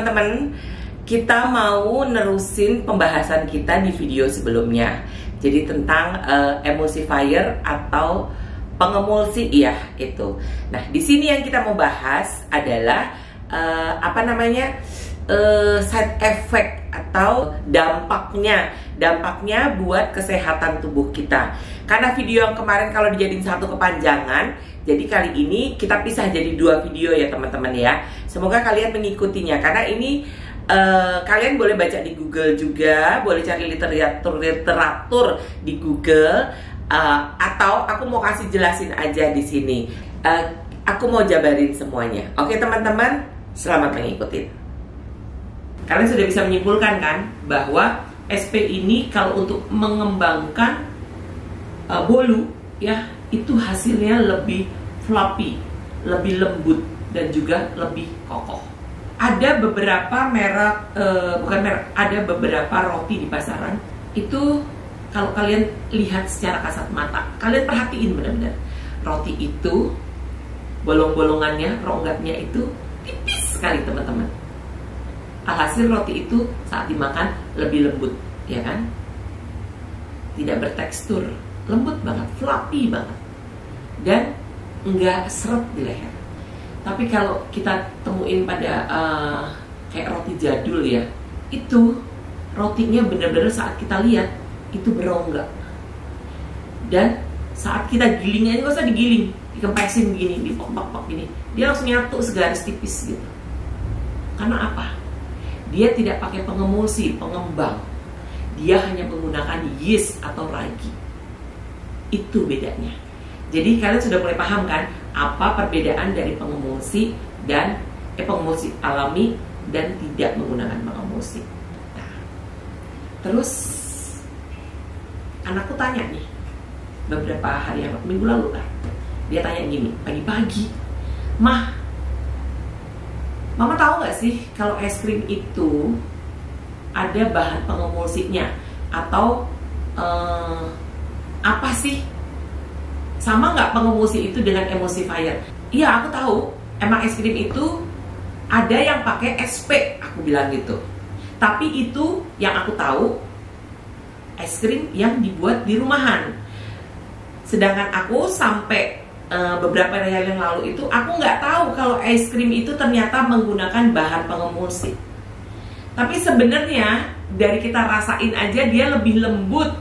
teman-teman, kita mau nerusin pembahasan kita di video sebelumnya. Jadi tentang emulsifier atau pengemulsi, iya itu. Nah, di sini yang kita mau bahas adalah side effect atau dampaknya buat kesehatan tubuh kita. Karena video yang kemarin kalau dijadiin satu kepanjangan, jadi kali ini kita pisah jadi dua video ya teman-teman ya. Semoga kalian mengikutinya karena ini kalian boleh baca di Google juga, boleh cari literatur di Google, atau aku mau kasih jelasin aja di sini. Aku mau jabarin semuanya. Oke teman-teman, selamat mengikuti. Kalian sudah bisa menyimpulkan kan bahwa SP ini kalau untuk mengembangkan bolu ya, itu hasilnya lebih fluffy, lebih lembut dan juga lebih kokoh. Ada beberapa merek, ada beberapa roti di pasaran itu kalau kalian lihat secara kasat mata, kalian perhatiin benar-benar roti itu bolong-bolongannya, rongganya itu tipis sekali teman-teman. Alhasil roti itu saat dimakan lebih lembut, ya kan? Tidak bertekstur, lembut banget, fluffy banget, dan enggak seret di leher. Tapi kalau kita temuin pada kayak roti jadul ya, itu rotinya benar-benar saat kita lihat itu berongga. Dan saat kita gilingnya, nggak usah digiling, dikempesin begini, dipok-pok gini, dia langsung nyatu segaris tipis gitu. Karena apa? Dia tidak pakai pengemulsi, pengembang. Dia hanya menggunakan yeast atau ragi. Itu bedanya. Jadi kalian sudah mulai paham kan apa perbedaan dari pengemulsi dan pengemulsi alami dan tidak menggunakan pengemulsi. Nah, terus anakku tanya nih beberapa hari yang minggu lalu lah, dia tanya gini pagi-pagi, Mah, Mama tahu nggak sih kalau es krim itu ada bahan pengemulsinya atau apa sih? Sama nggak pengemulsi itu dengan emulsifier? Iya, aku tahu. Emang es krim itu ada yang pakai SP, aku bilang gitu. Tapi itu yang aku tahu es krim yang dibuat di rumahan. Sedangkan aku sampai beberapa hari yang lalu itu aku nggak tahu kalau es krim itu ternyata menggunakan bahan pengemulsi. Tapi sebenarnya dari kita rasain aja dia lebih lembut,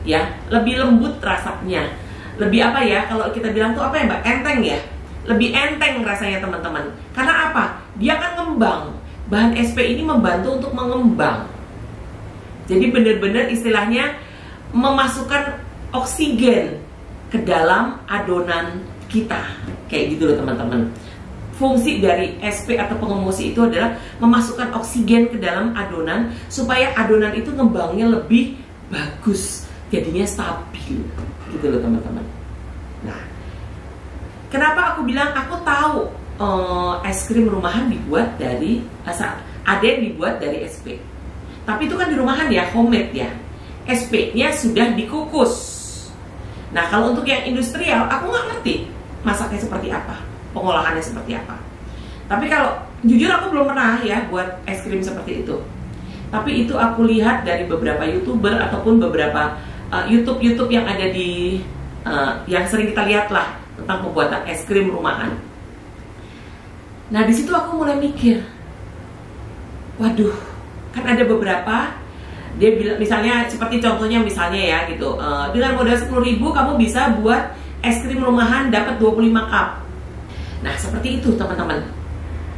ya, lebih lembut rasanya. Lebih apa ya, kalau kita bilang tuh apa ya Mbak, enteng ya, lebih enteng rasanya teman-teman. Karena apa? Dia kan ngembang. Bahan SP ini membantu untuk mengembang. Jadi benar-benar istilahnya memasukkan oksigen ke dalam adonan kita. Kayak gitu loh teman-teman. Fungsi dari SP atau pengemulsi itu adalah memasukkan oksigen ke dalam adonan supaya adonan itu ngembangnya lebih bagus, jadinya stabil. Gitu loh teman-teman. Nah, kenapa aku bilang aku tahu es krim rumahan dibuat dari ada yang dibuat dari SP. Tapi itu kan di rumahan ya, homemade ya. SP-nya sudah dikukus. Nah, kalau untuk yang industrial, aku nggak ngerti masaknya seperti apa, pengolahannya seperti apa. Tapi kalau jujur aku belum pernah ya buat es krim seperti itu. Tapi itu aku lihat dari beberapa YouTuber ataupun beberapa YouTube yang ada di yang sering kita lihat lah tentang pembuatan es krim rumahan. Nah, di situ aku mulai mikir, waduh, kan ada beberapa dia bilang, misalnya seperti contohnya misalnya ya gitu, dengan modal 10.000 kamu bisa buat es krim rumahan dapat 25 cup. Nah, seperti itu teman-teman.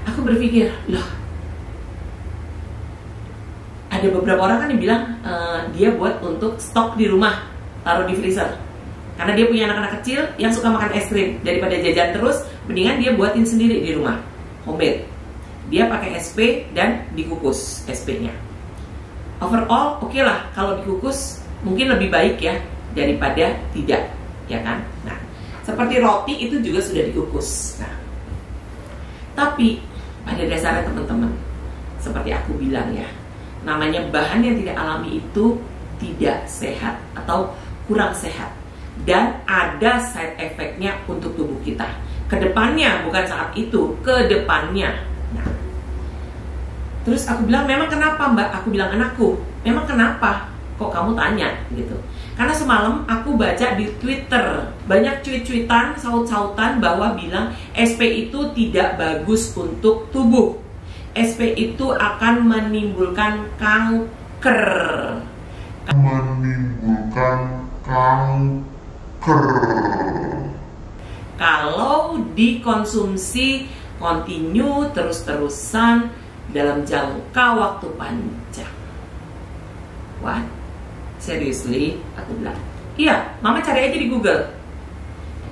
Aku berpikir, loh, ada beberapa orang kan yang bilang dia buat untuk stok di rumah, taruh di freezer. Karena dia punya anak-anak kecil yang suka makan es krim, daripada jajan terus, mendingan dia buatin sendiri di rumah, homemade. Dia pakai SP dan dikukus SP-nya. Overall, oke lah kalau dikukus mungkin lebih baik ya daripada tidak, ya kan? Nah, seperti roti itu juga sudah dikukus. Nah, tapi pada dasarnya teman-teman, seperti aku bilang ya, namanya bahan yang tidak alami itu tidak sehat atau kurang sehat, dan ada side effect-nya untuk tubuh kita. Kedepannya, bukan saat itu, kedepannya. Nah, Terus aku bilang, memang kenapa Mbak? Aku bilang, anakku, memang kenapa? Kok kamu tanya gitu? Karena semalam aku baca di Twitter banyak cuit-cuitan, saut-sautan bahwa bilang SP itu tidak bagus untuk tubuh. SP itu akan menimbulkan kanker. Kalau dikonsumsi kontinu terus-terusan dalam jangka waktu panjang. What? Seriously? Aku bilang, iya, Mama cari aja di Google.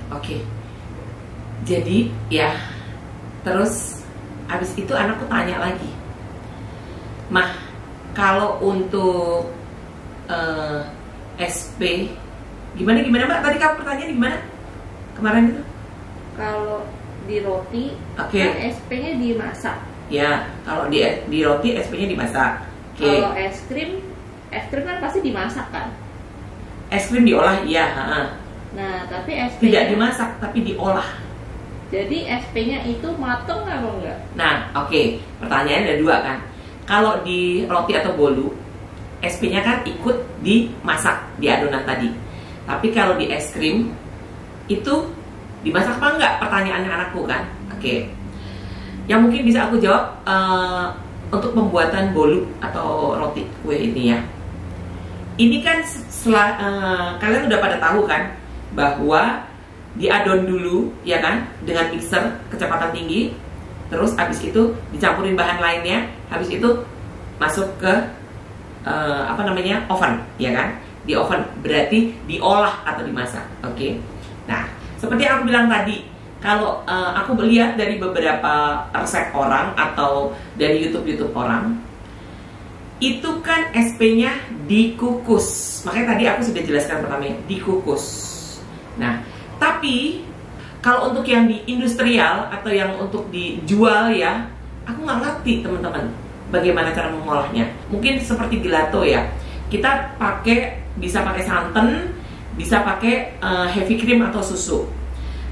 Oke. Jadi, ya, terus abis itu anakku tanya lagi, Mah, kalau untuk SP, gimana Mbak? Tadi kamu pertanyaan gimana? Kemarin itu? Kalau di roti, kan SP-nya dimasak. Ya, kalau di roti SP-nya dimasak. Kalau es krim kan pasti dimasak kan? Es krim diolah, iya. Nah, tapi SP-nya tidak dimasak, tapi diolah. Jadi SP-nya itu mateng apa enggak? Nah, pertanyaannya ada dua kan. Kalau di roti atau bolu, SP-nya kan ikut dimasak di adonan tadi. Tapi kalau di es krim itu dimasak apa enggak? Pertanyaannya anakku kan. Yang mungkin bisa aku jawab untuk pembuatan bolu atau roti kue ini ya. Ini kan kalian udah pada tahu kan bahwa diadon dulu ya kan dengan mixer kecepatan tinggi, terus habis itu dicampurin bahan lainnya, habis itu masuk ke oven ya kan. Di oven berarti diolah atau dimasak. Nah, seperti yang aku bilang tadi, kalau aku melihat dari beberapa resep orang atau dari YouTube orang, itu kan SP-nya dikukus. Makanya tadi aku sudah jelaskan pertamanya, dikukus. Nah, tapi kalau untuk yang di industrial atau yang untuk dijual ya, aku nggak ngerti teman-teman bagaimana cara mengolahnya. Mungkin seperti gelato ya, kita bisa pakai santan, bisa pakai heavy cream atau susu.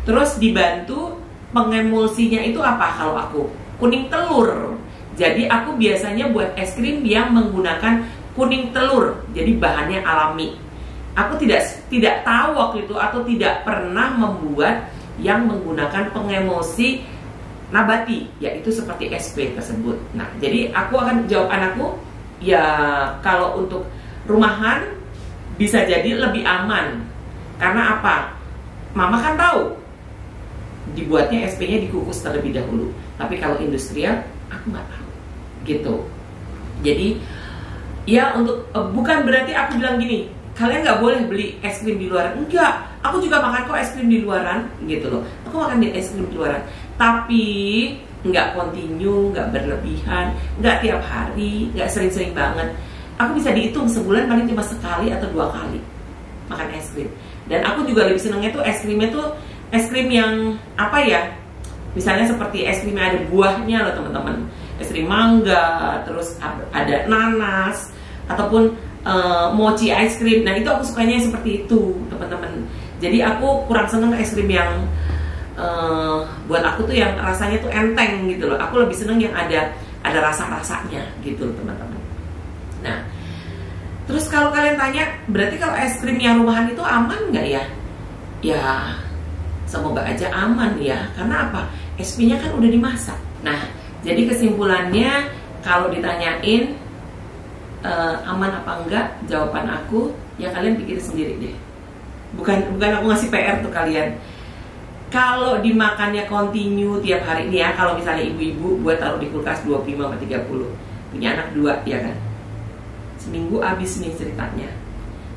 Terus dibantu pengemulsinya itu apa kalau aku? Kuning telur. Jadi aku biasanya buat es krim yang menggunakan kuning telur. Jadi bahannya alami. Aku tidak tahu waktu itu atau tidak pernah membuat yang menggunakan pengemulsi nabati, yaitu seperti SP tersebut. Nah, jadi aku akan jawab anakku, ya kalau untuk rumahan bisa jadi lebih aman. Karena apa? Mama kan tahu dibuatnya SP-nya dikukus terlebih dahulu. Tapi kalau industrial, aku nggak tahu. Gitu. Jadi, ya untuk bukan berarti aku bilang gini, kalian nggak boleh beli es krim di luaran. Enggak, aku juga makan kok es krim di luaran, gitu loh. Aku makan es krim di luaran, tapi nggak kontinu, nggak berlebihan, nggak tiap hari, nggak sering-sering banget. Aku bisa dihitung sebulan paling cuma sekali atau 2 kali makan es krim. Dan aku juga lebih senangnya tuh es krimnya tuh es krim yang apa ya? Misalnya seperti es krim yang ada buahnya loh teman-teman. Es krim mangga, terus ada nanas, ataupun mochi ice cream. Nah itu aku sukanya seperti itu teman-teman. Jadi aku kurang seneng es krim yang buat aku tuh yang rasanya tuh enteng gitu loh. Aku lebih seneng yang ada rasa-rasanya gitu loh teman-teman. Nah, terus kalau kalian tanya, berarti kalau es krim yang rumahan itu aman nggak ya? Ya, semoga aja aman ya. Karena apa? SP-nya kan udah dimasak. Nah, jadi kesimpulannya kalau ditanyain aman apa enggak, jawaban aku ya kalian pikir sendiri deh. Bukan aku ngasih PR tuh kalian. Kalau dimakannya continue tiap hari ini ya, kalau misalnya ibu-ibu buat taruh di kulkas 25-30, punya anak 2 ya kan, seminggu habis nih ceritanya.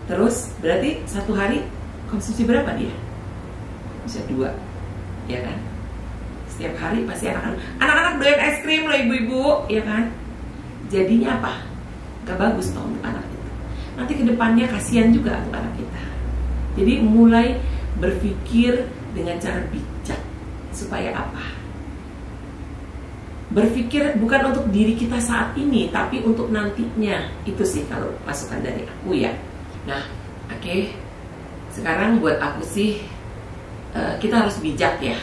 Terus berarti 1 hari konsumsi berapa dia? Bisa 2 ya kan. Setiap hari pasti anak-anak doyan es krim loh ibu-ibu ya kan. Jadinya apa? Gak bagus toh untuk anak kita. Nanti kedepannya kasihan juga untuk anak kita. Jadi mulai berpikir dengan cara bijak. Supaya apa? Berpikir bukan untuk diri kita saat ini, tapi untuk nantinya. Itu sih kalau masukan dari aku ya. Nah, oke. Sekarang buat aku sih kita harus bijak ya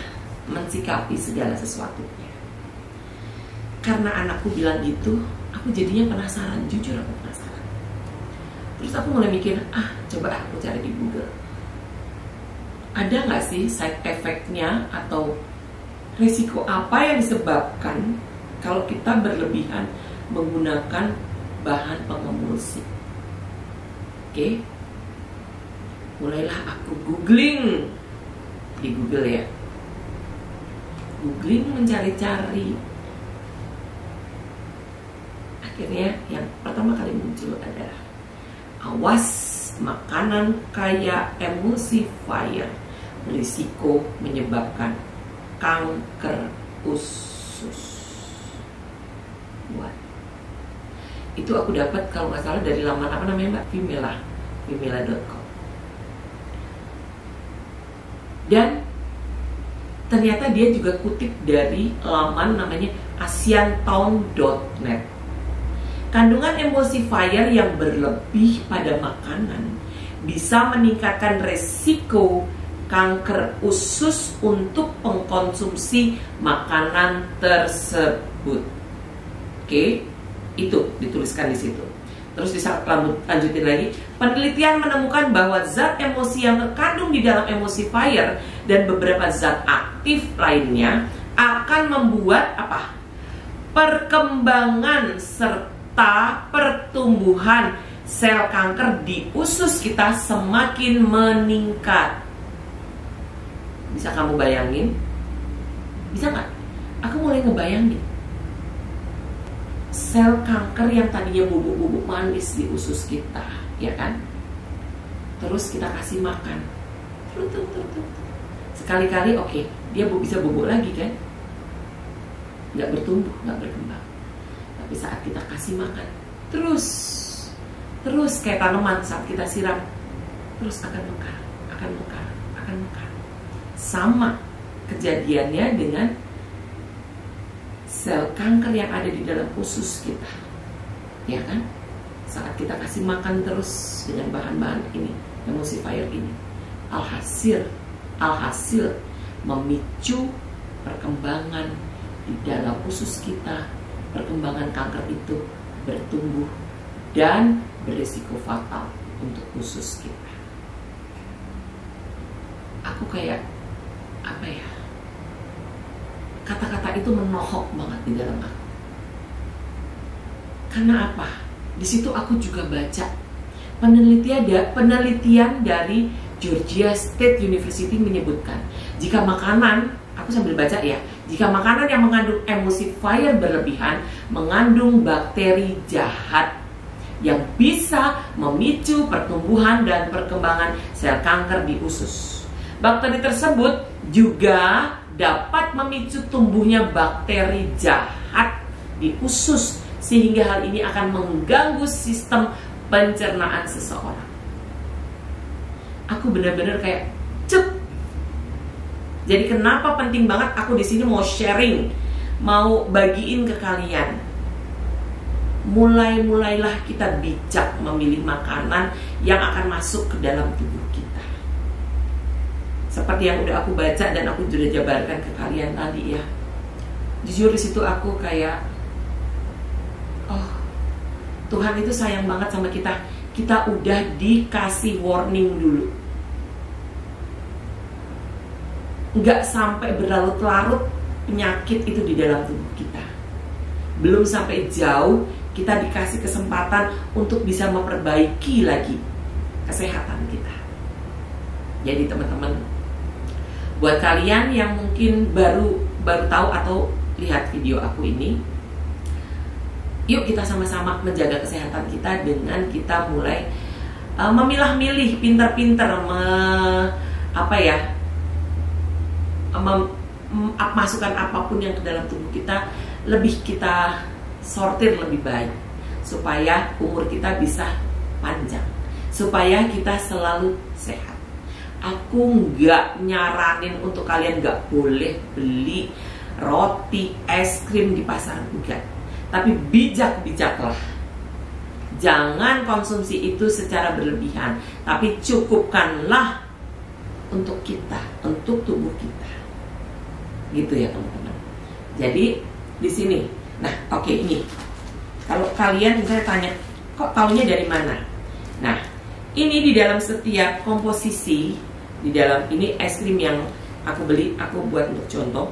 mensikapi segala sesuatunya. Karena anakku bilang gitu, aku jadinya penasaran, jujur aku penasaran. Terus aku mulai mikir, coba aku cari di Google. Ada nggak sih side effect-nya atau risiko apa yang disebabkan kalau kita berlebihan menggunakan bahan pengemulsi? Oke. Mulailah aku googling di Google ya. Googling mencari-cari. Akhirnya yang pertama kali muncul adalah awas makanan kaya emulsifier berisiko menyebabkan kanker usus. What? Itu aku dapat kalau nggak salah dari laman apa namanya Mbak? Vimela.com. Dan ternyata dia juga kutip dari laman namanya asiantown.net. Kandungan emulsifier yang berlebih pada makanan bisa meningkatkan resiko kanker usus untuk pengkonsumsi makanan tersebut. Oke, itu dituliskan di situ. Terus lanjutin lagi. Penelitian menemukan bahwa zat emulsi yang terkandung di dalam emulsifier dan beberapa zat aktif lainnya akan membuat perkembangan serta pertumbuhan sel kanker di usus kita semakin meningkat. Bisa kamu bayangin? Bisa nggak? Aku mulai ngebayangin sel kanker yang tadinya bubuk-bubuk manis di usus kita, ya kan? Terus kita kasih makan, sekali-kali oke, dia bisa bubuk lagi kan? Nggak bertumbuh, nggak berkembang. Tapi saat kita kasih makan, terus kayak tanaman saat kita siram, terus akan mekar. Sama kejadiannya dengan sel kanker yang ada di dalam usus kita, ya kan? Saat kita kasih makan terus dengan bahan-bahan ini, emulsifier ini, alhasil memicu perkembangan di dalam usus kita. Perkembangan kanker itu bertumbuh dan berisiko fatal untuk usus kita. Aku kayak kata-kata itu menohok banget di dalam aku. Karena apa? Di situ aku juga baca penelitian dari Georgia State University menyebutkan jika makanan, aku sambil baca ya, jika makanan yang mengandung emulsifier berlebihan mengandung bakteri jahat yang bisa memicu pertumbuhan dan perkembangan sel kanker di usus. Bakteri tersebut juga dapat memicu tumbuhnya bakteri jahat di usus, sehingga hal ini akan mengganggu sistem pencernaan seseorang. Aku benar-benar kayak cep. Jadi kenapa penting banget aku di sini mau sharing, mau bagiin ke kalian. Mulailah kita bijak memilih makanan yang akan masuk ke dalam tubuh kita. Seperti yang udah aku baca dan aku sudah jabarkan ke kalian tadi ya. Jujur di situ aku kayak, Tuhan itu sayang banget sama kita. Kita udah dikasih warning dulu. Nggak sampai berlarut-larut penyakit itu di dalam tubuh kita. Belum sampai jauh kita dikasih kesempatan untuk bisa memperbaiki lagi kesehatan kita. Jadi teman-teman, buat kalian yang mungkin baru tahu atau lihat video aku ini, yuk kita sama-sama menjaga kesehatan kita dengan kita mulai memilah-milih, pinter-pinter masukkan apapun yang ke dalam tubuh kita, lebih kita sortir lebih baik supaya umur kita bisa panjang, supaya kita selalu sehat. Aku nggak nyaranin untuk kalian nggak boleh beli roti, es krim di pasar, enggak. Tapi bijak-bijaklah. Jangan konsumsi itu secara berlebihan, tapi cukupkanlah untuk kita, untuk tubuh kita. Gitu ya teman-teman. Jadi di sini, nah oke, ini Kalau kalian misalnya tanya, kok taunya dari mana? Nah, ini di dalam setiap komposisi, di dalam ini es krim yang aku beli, aku buat untuk contoh.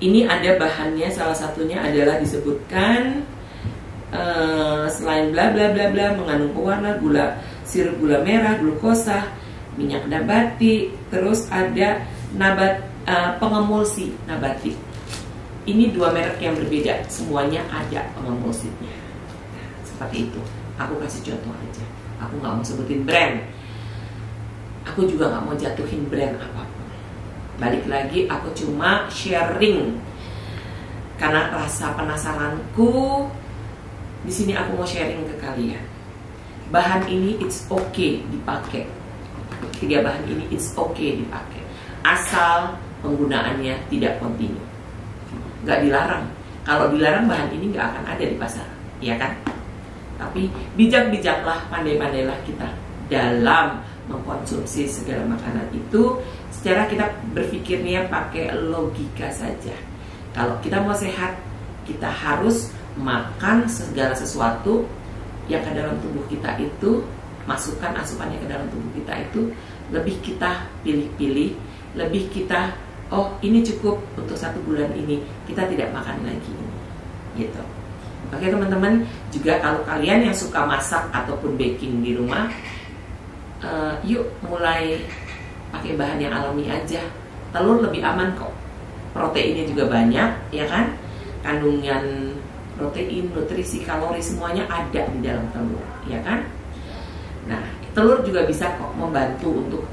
Ini ada bahannya, salah satunya adalah disebutkan selain bla bla bla bla mengandung pewarna, gula, sirup gula merah, glukosa, minyak nabati, terus ada pengemulsi nabati. Ini dua merek yang berbeda, semuanya ada pengemulsinya. Seperti itu. Aku kasih contoh aja. Aku nggak mau sebutin brand. Aku juga nggak mau jatuhin brand apapun. Balik lagi, aku cuma sharing karena rasa penasaranku. Di sini aku mau sharing ke kalian. Bahan ini it's okay dipakai. 3 bahan ini it's okay dipakai. Asal penggunaannya tidak kontinu. Nggak dilarang. Kalau dilarang bahan ini nggak akan ada di pasar, ya kan? Tapi bijak-bijaklah, pandai-pandailah kita dalam mengkonsumsi segala makanan itu. Secara kita berpikirnya pakai logika saja. Kalau kita mau sehat, kita harus makan segala sesuatu yang ke dalam tubuh kita itu, masukkan asupannya ke dalam tubuh kita itu, lebih kita pilih-pilih, lebih kita oh ini cukup untuk 1 bulan ini, kita tidak makan lagi gitu. Oke teman-teman, juga kalau kalian yang suka masak ataupun baking di rumah, yuk mulai pakai bahan yang alami aja. Telur lebih aman kok, proteinnya juga banyak, ya kan? Kandungan protein, nutrisi, kalori semuanya ada di dalam telur, ya kan? Nah, telur juga bisa kok membantu untuk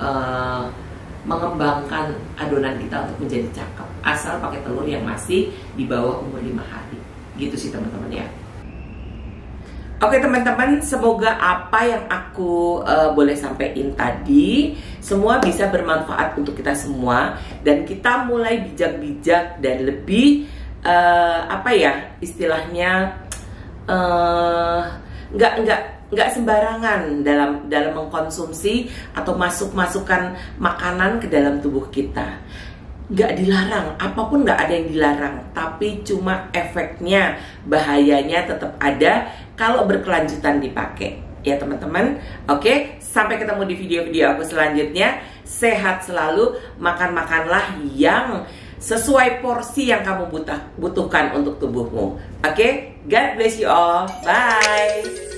mengembangkan adonan kita untuk menjadi cakep, asal pakai telur yang masih di bawah umur 5 hari. Gitu sih teman-teman ya. Oke teman-teman, semoga apa yang aku boleh sampaikan tadi semua bisa bermanfaat untuk kita semua, dan kita mulai bijak-bijak dan lebih istilahnya nggak sembarangan dalam mengkonsumsi atau masukkan makanan ke dalam tubuh kita. Nggak dilarang, apapun nggak ada yang dilarang, tapi cuma efeknya, bahayanya tetap ada kalau berkelanjutan dipakai, ya teman-teman. Oke, sampai ketemu di video-video aku selanjutnya. Sehat selalu, makanlah yang sesuai porsi yang kamu butuhkan untuk tubuhmu. Oke, God bless you all, bye.